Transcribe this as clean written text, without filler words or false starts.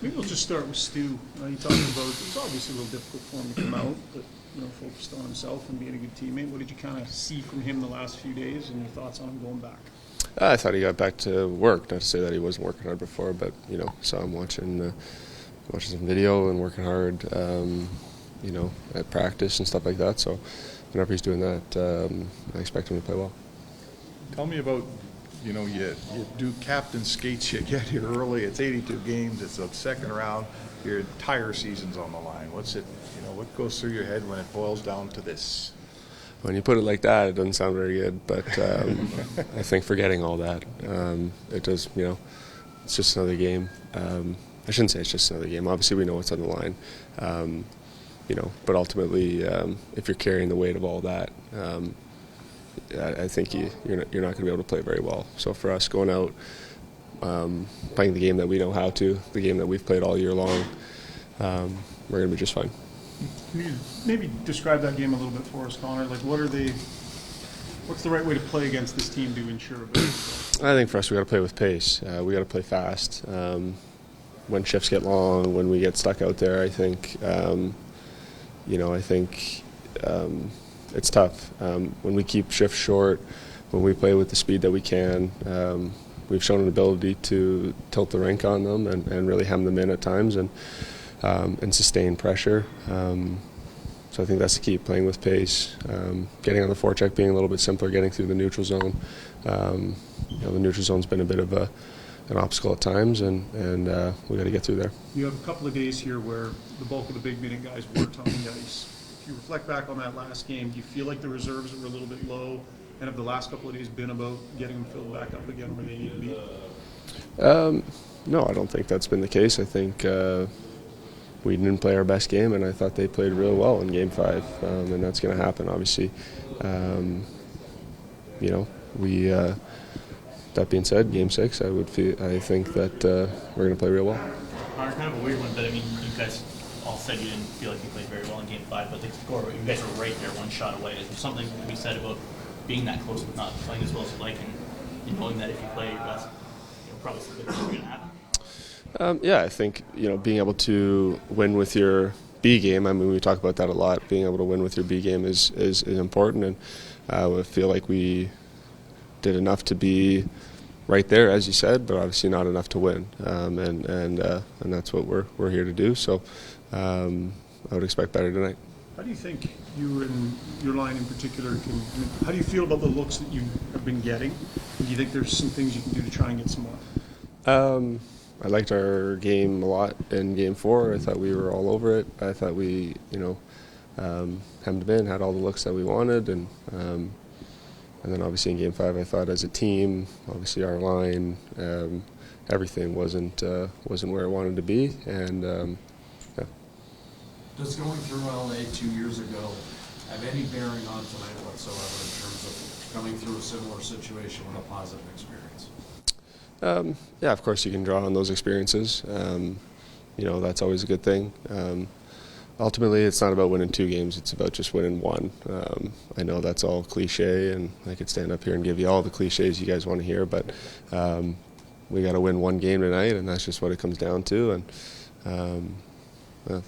Maybe we'll just start with Stu. You talked about it's obviously a little difficult for him to come out, but focused on himself and being a good teammate. What did you kind of see from him the last few days, and your thoughts on him going back? I thought he got back to work. Not to say that he wasn't working hard before, but saw him watching some video and working hard, at practice and stuff like that. So whenever he's doing that, I expect him to play well. Tell me about, you do captain skates, you get here early, it's 82 games, it's the second round, your entire season's on the line. What goes through your head when it boils down to this? When you put it like that, it doesn't sound very good, but I think forgetting all that, it does, it's just another game. I shouldn't say it's just another game. Obviously, we know what's on the line, but ultimately, if you're carrying the weight of all that, I think you're not going to be able to play very well. So for us, going out, playing the game that we know how to, the game that we've played all year long, we're going to be just fine. Can you maybe describe that game a little bit for us, Connor? Like, what's the right way to play against this team to ensure a victory? I think for us, we got to play with pace. We got to play fast. When shifts get long, when we get stuck out there, I think, it's tough. When we keep shifts short, when we play with the speed that we can, we've shown an ability to tilt the rink on them and really hem them in at times and sustain pressure. So I think that's the key, playing with pace, getting on the forecheck, being a little bit simpler, getting through the neutral zone. The neutral zone's been a bit of an obstacle at times, and we got to get through there. You have a couple of days here where the bulk of the big minute guys weren't on the ice. If you reflect back on that last game, do you feel like the reserves were a little bit low, and have the last couple of days been about getting them filled back up again where they need to be? No, I don't think that's been the case. I think we didn't play our best game, and I thought they played real well in Game 5, and that's going to happen, obviously. That being said, Game 6, I think that we're going to play real well. Kind of a weird one, but I mean, you guys all said you didn't feel like you played very well in Game 5, but the score, you guys were right there, one shot away. Is there something to be said about being that close but not playing as well as you like, and knowing that if you play your best, probably some good things are going to happen? I think being able to win with your B game. I mean, we talk about that a lot. Being able to win with your B game is important, and I feel like we did enough to be right there, as you said, but obviously not enough to win. And that's what we're here to do. So I would expect better tonight. How do you think you and your line in particular how do you feel about the looks that you have been getting? Do you think there's some things you can do to try and get some more? I liked our game a lot in Game 4. I thought we were all over it. I thought we, hemmed them in, had all the looks that we wanted, and then obviously in Game 5, I thought as a team, obviously our line, everything wasn't where it wanted to be, and yeah. Does going through LA 2 years ago have any bearing on tonight whatsoever in terms of coming through a similar situation with a positive experience? Yeah, of course you can draw on those experiences. That's always a good thing. Ultimately, it's not about winning 2 games, it's about just winning 1. I know that's all cliche, and I could stand up here and give you all the cliches you guys want to hear, but we got to win 1 game tonight, and that's just what it comes down to. And